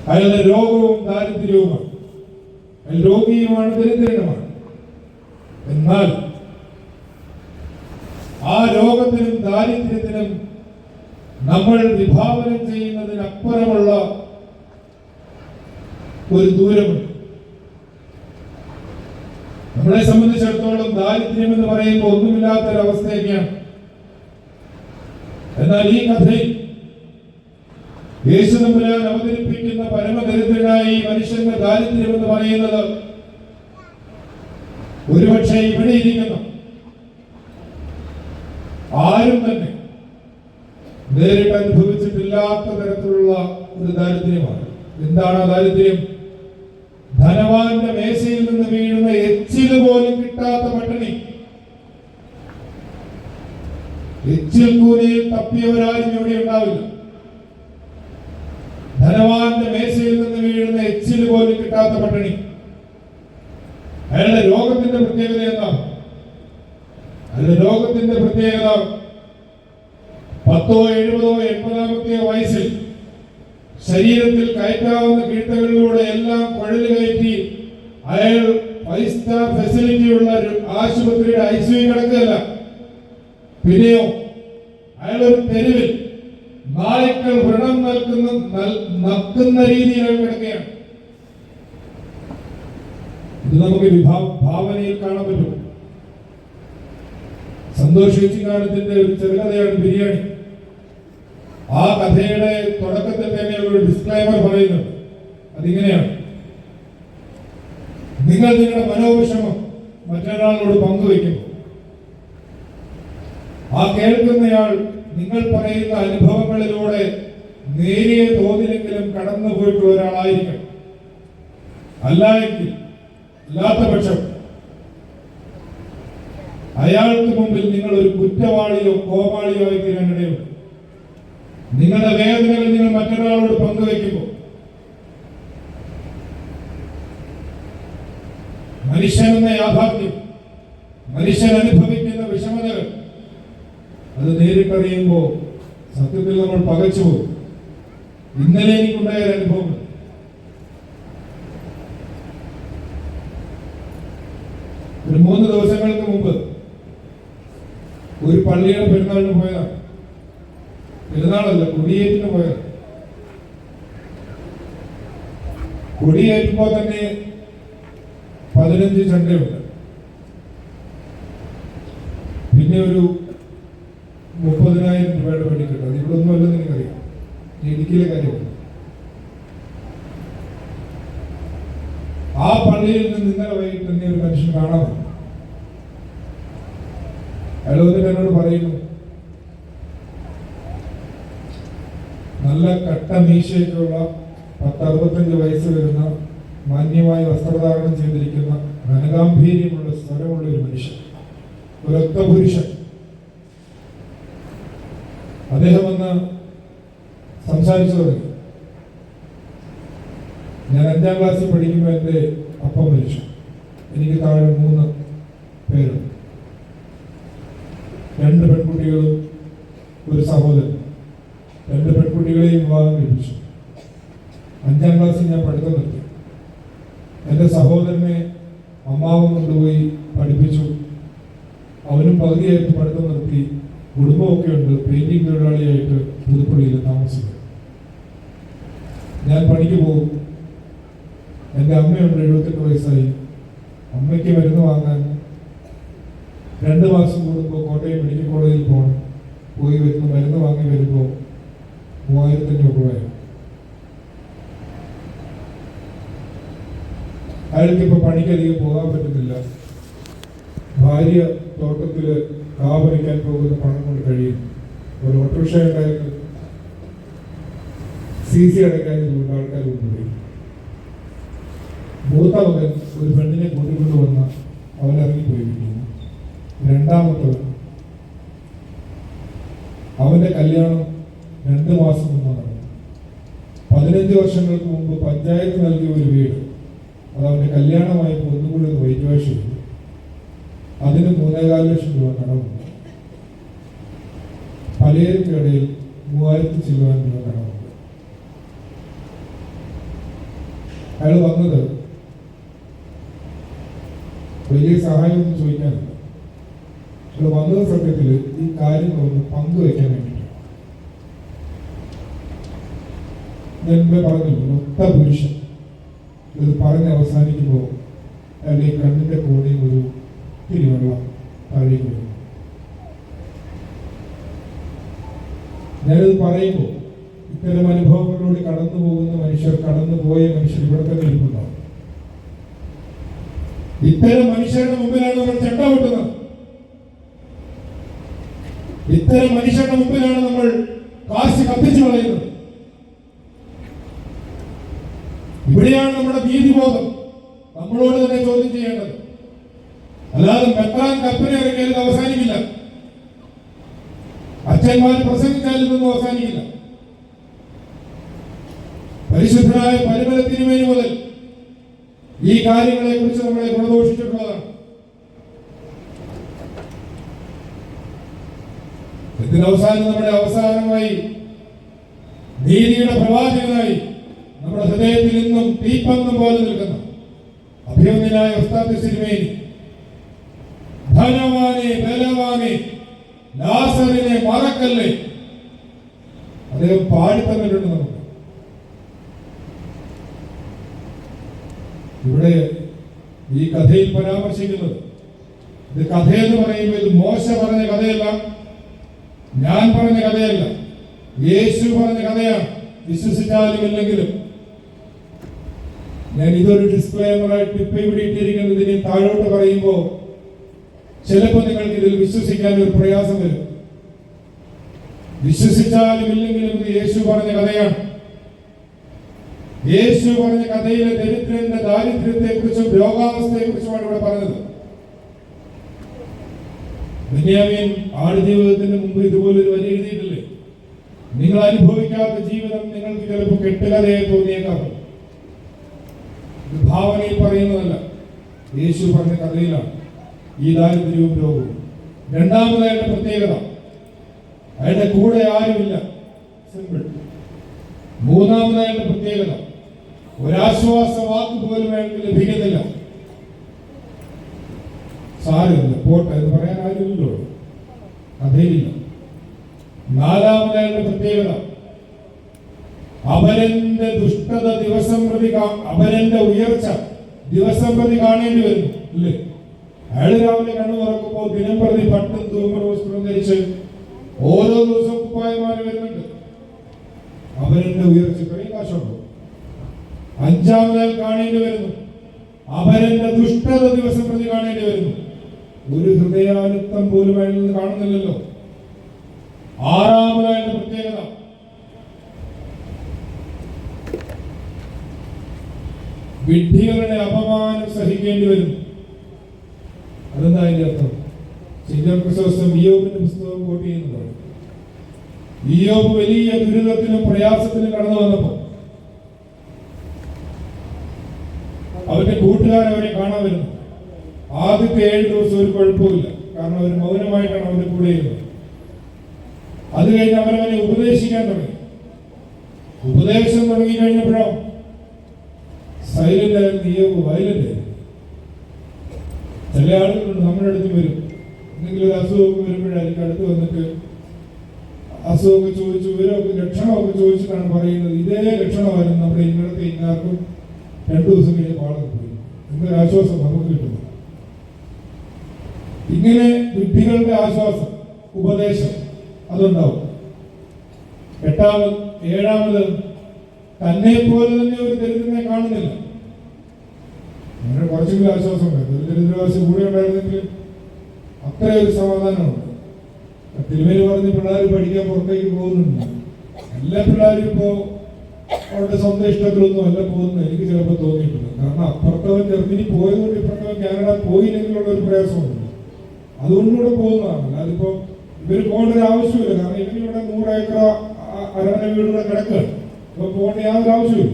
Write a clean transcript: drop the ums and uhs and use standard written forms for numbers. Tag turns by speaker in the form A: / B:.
A: അയാളുടെ രോഗവും ദാരിദ്ര്യവുമാണ്. അയാൾ രോഗിയുമാണ്, ദരിദ്രനുമാണ്. എന്നാൽ ആ രോഗത്തിനും ദാരിദ്ര്യത്തിനും നമ്മൾ വിഭാവനം ചെയ്യുന്നതിനപ്പുറമുള്ള ഒരു ദൂരമുണ്ട്. നമ്മളെ സംബന്ധിച്ചിടത്തോളം ദാരിദ്ര്യം എന്ന് പറയുമ്പോൾ ഒന്നുമില്ലാത്തൊരവസ്ഥയൊക്കെയാണ്. എന്നാൽ ഈ കഥയിൽ യേശു തമ്പുരാൻ അവതരിപ്പിക്കുന്ന പരമദരിദ്രനായ ഈ മനുഷ്യന്റെ ദാരിദ്ര്യം എന്ന് പറയുന്നത് ഒരുപക്ഷെ ഇവിടെ ഇരിക്കുന്ന ആരും തന്നെ നേരിട്ട് അനുഭവിച്ചിട്ടില്ലാത്ത തരത്തിലുള്ള ഒരു ദാരിദ്ര്യമാണ്. എന്താണ് ആ ദാരിദ്ര്യം? ധനവാന്റെ മേശയിൽ നിന്ന് വീഴുന്ന എച്ചില് പോലും കിട്ടാത്ത പട്ടിണി. എച്ചിൽ കൂലിയിൽ തപ്പിയവരാരും ഇവിടെ ഉണ്ടാവില്ല. ധനവാന്റെ മേശയിൽ നിന്ന് വീഴുന്ന എച്ചില് പോലും കിട്ടാത്ത പട്ടിണി. അയാളുടെ രോഗത്തിന്റെ പ്രത്യേകത എന്താണ്? അയാളുടെ രോഗത്തിന്റെ പ്രത്യേകത 10, 70, 80 വയസ്സിൽ ശരീരത്തിൽ കയറ്റാവുന്ന കീഴ്ത്തകളിലൂടെ എല്ലാം കുഴൽ കയറ്റി അയാൾ 5 സ്റ്റാർ ഫെസിലിറ്റി ഉള്ള ഒരു ആശുപത്രിയുടെ ICU കിടക്കുകയല്ല. പിന്നെയോ അയാളൊരു തെരുവിൽ നായ്ക്കൾ വ്രണം നക്കുന്ന രീതിയിൽ കിടക്കുകയാണ്. ഇത് നമുക്ക് ഭാവനയിൽ കാണാൻ പറ്റും. സന്തോഷ് ചേച്ചിക്കാലത്തിന്റെ ഒരു ചെറുകഥയാണ് ബിരിയാണി. ആ കഥയുടെ തുടക്കത്തിൽ തന്നെ ഒരു ഡിസ്ക്ലൈമർ പറയുന്നത് അതിങ്ങനെയാണ്: നിങ്ങൾ നിങ്ങളുടെ മനോവിഷമം മറ്റൊരാളോട് പങ്കുവയ്ക്കുന്നു. ആ കേൾക്കുന്നയാൾ നിങ്ങൾ പറയുന്ന അനുഭവങ്ങളിലൂടെ നേരിയ തോതിലെങ്കിലും കടന്നുപോയിട്ടുള്ള ഒരാളായിരിക്കണം. അല്ലാത്ത പക്ഷം അയാൾക്ക് മുമ്പിൽ നിങ്ങൾ ഒരു കുറ്റവാളിയോ കോപാളിയോ ആയി തീരാനിടയുണ്ട്. നിങ്ങളുടെ വേദനകൾ നിങ്ങൾ മറ്റൊരാളോട് പങ്കുവയ്ക്കുമ്പോൾ മനുഷ്യനെന്ന യാഥാർത്ഥ്യം, മനുഷ്യൻ അനുഭവിക്കുന്ന വിഷമതകൾ അത് നേരിട്ടറിയുമ്പോൾ സത്യത്തിൽ നമ്മൾ പകച്ചുപോകും. ഇന്നലെ എനിക്കുണ്ടായ ഒരു അനുഭവം. ഒരു 3 ദിവസങ്ങൾക്ക് മുമ്പ് ഒരു പള്ളിയുടെ പെരുന്നാളിന് പോയതാണ്. പെരുന്നാളല്ല, കൊടിയേറ്റിന് പോയത്. കൊടിയേറ്റുമ്പോ തന്നെ 15 ചണ്ടയുണ്ട്. പിന്നെ ഒരു 30,000 രൂപയുടെ വെടിക്കെട്ട്. അത് ഇവിടെ ഒന്നും അല്ലെന്ന് എനിക്കറിയാം. ഇടുക്കിയിലെ കാര്യമാണ്. ആ പള്ളിയിൽ നിന്ന് ഇന്നലെ വൈകിട്ട് തന്നെ ഒരു മനുഷ്യൻ കാണാൻ വന്നു. അയാൾ വന്നിട്ട് എന്നോട് പറയുന്നു, നല്ല കട്ട മീശയൊക്കെയുള്ള 10-65 വയസ്സ് വരുന്ന മാന്യമായി വസ്ത്രധാരണം ചെയ്തിരിക്കുന്ന ഘനഗാംഭീര്യമുള്ള സ്വരമുള്ള ഒരു മനുഷ്യൻ, ഒരൊത്ത പുരുഷൻ. അദ്ദേഹം വന്ന് സംസാരിച്ചു തുടങ്ങി. ഞാൻ 5ാം ക്ലാസ്സിൽ പഠിക്കുമ്പോൾ എൻ്റെ അപ്പം മരിച്ചു. എനിക്ക് താഴെ 3 പേരുണ്ട്. 2 പെൺകുട്ടികളും ഒരു സഹോദരൻ. 2 പെൺകുട്ടികളെയും വിവാഹം കഴിപ്പിച്ചു. 5ാം ക്ലാസ്സിൽ ഞാൻ പഠിത്തം നിർത്തി. എൻ്റെ സഹോദരനെ അമ്മാവൻ കൊണ്ടുപോയി പഠിപ്പിച്ചു. അവനും പകുതിയായിട്ട് പഠിത്തം നിർത്തി. കുടുംബമൊക്കെ ഉണ്ട്. പെയിന്റിംഗ് തൊഴിലാളിയായിട്ട് പുതുപ്പള്ളിയിൽ താമസിക്കും. ഞാൻ പണിക്ക് പോകും. എൻ്റെ അമ്മയുണ്ട്, 78 വയസ്സായി. അമ്മയ്ക്ക് മരുന്ന് വാങ്ങാൻ 2 മാസം കൂടുമ്പോൾ കോട്ടയം മെഡിക്കൽ കോളേജിൽ പോകണം. പോയി വരുന്ന മരുന്ന് വാങ്ങി വരുമ്പോൾ 3,500 രൂപയായി. അയാൾക്കിപ്പോൾ പണിക്കധികം പോകാൻ പറ്റുന്നില്ല. ഭാര്യ തോട്ടത്തിൽ കാവലിക്കാൻ പോകുന്ന പണം കൊണ്ട് കഴിയും. ഒരു ഓട്ടോറിക്ഷ ഉണ്ടായിരുന്നു. CC അടയ്ക്കാൻ ആൾക്കാർ കൊണ്ടുപോയി. മൂത്ത മകൻ ഒരു പെണ്ണിനെ കൂട്ടിക്കൊണ്ട് വന്ന അവൻ ഇറങ്ങിപ്പോയിരിക്കുന്നു. 2ാമത്തവൻ, അവന്റെ കല്യാണം 2 മാസം മുമ്പ് നടന്നു. 15 വർഷങ്ങൾക്ക് മുമ്പ് പഞ്ചായത്ത് നൽകിയ ഒരു വീട് അത് അവന്റെ കല്യാണമായപ്പോൾ ഒന്നുകൂടി ഒന്ന് വൈറ്റ് വാഷ് ചെയ്തു. അതിന് 3,4 ലക്ഷം രൂപ കടമുണ്ട്. പലർക്കിടയിൽ 3,000 ചില്ലുവാൻ രൂപ കടമുണ്ട്. അയാൾ വന്നത് വലിയ സഹായമൊന്നും ചോദിക്കാനില്ല. അയാൾ വന്നത് സത്യത്തിൽ ഈ കാര്യങ്ങളൊന്ന് പങ്കുവയ്ക്കാൻ വേണ്ടിയിട്ടാണ്. ഞാൻ മുമ്പേ പറഞ്ഞില്ല, ഒത്ത പുരുഷൻ ഇത് പറഞ്ഞ് അവസാനിക്കുമ്പോൾ അയാളുടെ ഈ കണ്ണിന്റെ കോണിൽ ഒരു ഇത്തിരി വെള്ളം താഴേക്ക് വരുന്നു. ഞാനിത് പറയുമ്പോൾ ഇത്തരം അനുഭവങ്ങളിലൂടെ കടന്നു പോകുന്ന മനുഷ്യർ, കടന്നു പോയ മനുഷ്യർ ഇവിടെ തന്നെ ഇരിപ്പുണ്ടാവും. ഇത്തരം മനുഷ്യരുടെ മുമ്പിലാണ് നമ്മൾ ചെണ്ട കൊട്ടുന്നത്. ഇത്തരം മനുഷ്യരുടെ മുമ്പിലാണ് നമ്മൾ കാശ് കത്തിച്ചു കളയുന്നത്. ഇവിടെയാണ് നമ്മുടെ നീതിബോധം നമ്മളോട് തന്നെ ചോദ്യം ചെയ്യേണ്ടത്. അല്ലാതെ മെത്രാൻ കൽപ്പന ഇറങ്ങിയാൽ അവസാനിക്കില്ല, അച്ഛന്മാർ പ്രസംഗിച്ചാൽ ഇതൊന്നും അവസാനിക്കില്ല. പരിശുദ്ധനായ പരിമല തിരുമേനി മുതൽ ഈ കാര്യങ്ങളെ കുറിച്ച് നമ്മളെ ഗുണദോഷിച്ചിട്ടുള്ളതാണ്. ഇതിനവസാനം നമ്മുടെ അവസാനമായി നീതിയുടെ പ്രവാചകനായി നമ്മുടെ ഹൃദയത്തിൽ നിന്നും തീപ്പന്തം പോലെ നിൽക്കുന്ന അഭിമന്യനായ ഉസ്താദ് തിരുമേനി, ധനവാനെ ബലവാനെ ലാസറിനെ മറക്കല്ലേ, അദ്ദേഹം പാടിത്തന്നിട്ടുണ്ട് നമുക്ക്. ഇവിടെ ഈ കഥയിൽ പരാമർശിക്കുന്നത്, ഇത് കഥയെന്ന് പറയുമ്പോൾ ഇത് മോശ പറഞ്ഞ കഥയല്ല, ഞാൻ പറഞ്ഞ കഥയല്ല, യേശു പറഞ്ഞ കഥയാണ്. വിശ്വസിച്ചാലും ഇല്ലെങ്കിലും ഞാൻ ഇതൊരു ഡിസ്ക്ലെയിമറായിട്ട് ഇപ്പൊ ഇവിടെ ഇട്ടിരിക്കുന്നത്. ഇതിന് താഴോട്ട് പറയുമ്പോൾ ചിലപ്പോൾ നിങ്ങൾക്ക് ഇതിൽ വിശ്വസിക്കാൻ ഒരു പ്രയാസം വരും. വിശ്വസിച്ചാലും ഇല്ലെങ്കിലും ഇത് യേശു പറഞ്ഞ കഥയാണ്. യേശു പറഞ്ഞ കഥയിലെ ദരിദ്രന്റെ ദാരിദ്ര്യത്തെ കുറിച്ചും രോഗാവസ്ഥയെ കുറിച്ചുമാണ് ഇവിടെ പറഞ്ഞത്. ബെന്യാമീൻ ആടുജീവിതത്തിന് മുമ്പ് ഇതുപോലൊരു വരി എഴുതിയിട്ടില്ലേ? നിങ്ങൾ അനുഭവിക്കാത്ത ജീവിതം നിങ്ങൾക്ക് ചിലപ്പോൾ കെട്ടുകഥയായി തോന്നിയേക്കാം. ഇത് ഭാവനയിൽ പറയുന്നതല്ല, യേശു പറഞ്ഞ കഥയിലാണ് ഈ ദാരിദ്ര്യവും രോഗവും. രണ്ടാമതായിട്ട് പ്രത്യേകത, അയാളുടെ കൂടെ ആരുമില്ല, സിമ്പിൾ. മൂന്നാമതായിട്ട് പ്രത്യേകത, ഒരാശ്വാസ വാക്ക് പോലും അയാൾക്ക് ലഭിക്കുന്നില്ല. സാരമില്ല, പോട്ടെ എന്ന് പറയാൻ ആരുമില്ലല്ലോ, കഥയിലില്ല. നാലാമതായിട്ട് പ്രത്യേകത, അവരന്റെ ദുഷ്ടത ദിവസം പ്രതി, അവരന്റെ ഉയർച്ച ദിവസം പ്രതി കാണേണ്ടി വരുന്നു അല്ലേ? അയാൾ രാവിലെ കണ്ണു തുറക്കുമ്പോൾ ദിനം പ്രതി പട്ടും തൂമർ വസ്ത്രം ധരിച്ച് ഓരോ ദിവസവും കുപ്പായമാര് വരുന്നുണ്ട്. അവരന്റെ ഉയർച്ച ഇത്രയും കാശുണ്ടോ? അഞ്ചാമതായി കാണേണ്ടി വരുന്നു, അവരന്റെ ദുഷ്ടത ദിവസം പ്രതി കാണേണ്ടി വരുന്നു. ഒരു ഹൃദയാലുത്തം പോലും അയാളിൽ നിന്ന് കാണുന്നില്ലല്ലോ. ആറാമതായിട്ട് പ്രത്യേകത, വിഡ്ഢികളുടെ അപമാനം സഹിക്കേണ്ടി വരുന്നു. അതെന്താ അതിന്റെ അർത്ഥം? ക്രിസ്തോസം ഇയ്യോബിന്റെ പുസ്തകം കോട്ട് ചെയ്യുന്നതാണ്. ഇയ്യോബ് വലിയ ദുരിതത്തിലും പ്രയാസത്തിലും കടന്നു വന്നപ്പോ അവരുടെ കൂട്ടുകാരവരെ കാണാൻ വരുന്നു. ആദ്യത്തെ 7 ദിവസം ഒരു കുഴപ്പമില്ല, കാരണം അവർ മൗനമായിട്ടാണ് അവരുടെ കൂടെ ഇരുന്നത്. അത് കഴിഞ്ഞ് അവരവനെ ഉപദേശിക്കാൻ തുടങ്ങി. ഉപദേശം തുടങ്ങി കഴിഞ്ഞപ്പോഴോ സൈലന്റ് ആയിരുന്നു ഇയ്യോബ്, വയലന്റ് ആയിരുന്നു. ചില ആളുകളുണ്ട് നമ്മുടെ അടുത്ത് വരും, എന്തെങ്കിലും ഒരു അസുഖമൊക്കെ വരുമ്പോഴായിരിക്കും അടുത്ത് വന്നിട്ട് അസുഖമൊക്കെ ചോദിച്ചു, വിവരമൊക്കെ ലക്ഷണമൊക്കെ ചോദിച്ചിട്ടാണ് പറയുന്നത്. ഇതേ ലക്ഷണമായിരുന്നു നമ്മുടെ ഇന്നത്തെ ഇന്നാർക്കും 2 ദിവസം കഴിഞ്ഞ് പാടത്ത് പോയി. എന്തൊരു ആശ്വാസം നമുക്ക് കിട്ടുന്നു. ഇങ്ങനെ വിഡ്ഢികളുടെ ആശ്വാസം, ഉപദേശം അതുണ്ടാവും. ഏഴാമത് തന്നെ പോലെ തന്നെ ഒരു ദരിദ്രനെ കാണുന്നില്ല. അങ്ങനെ കുറച്ചെങ്കിലും ആശ്വാസം ഉണ്ട്. ദരിദ്രവാസി കൂടെ ഉണ്ടായിരുന്നെങ്കിൽ അത്ര ഒരു സമാധാനമുണ്ട്. തിരുമേനി പറഞ്ഞ് പിള്ളേർ പഠിക്കാൻ പുറത്തേക്ക് പോകുന്നുണ്ട്. എല്ലാ പിള്ളേരും ഇപ്പോ അവരുടെ സ്വന്തം ഇഷ്ടത്തിലൊന്നും അല്ല പോകുന്നത് എനിക്ക് ചിലപ്പോൾ തോന്നിയിട്ടുണ്ട്. കാരണം അപ്പുറത്തവൻ ജർമ്മനി പോയതുകൊണ്ട് ഇപ്പുറത്തവൻ കാനഡ പോയില്ലെങ്കിലുള്ള ഒരു പ്രയാസമുണ്ട്. അതുകൊണ്ടിവിടെ പോകുന്നതാണ്. അതിപ്പോ ഇവര് പോകേണ്ട ഒരു ആവശ്യമില്ല. കാരണം ഇവരിവിടെ 100 ഏക്കർ അരവണ വീടുകൾ കിടക്കുകയാണ്. ഇപ്പൊ പോകേണ്ട യാതൊരു ആവശ്യമില്ല.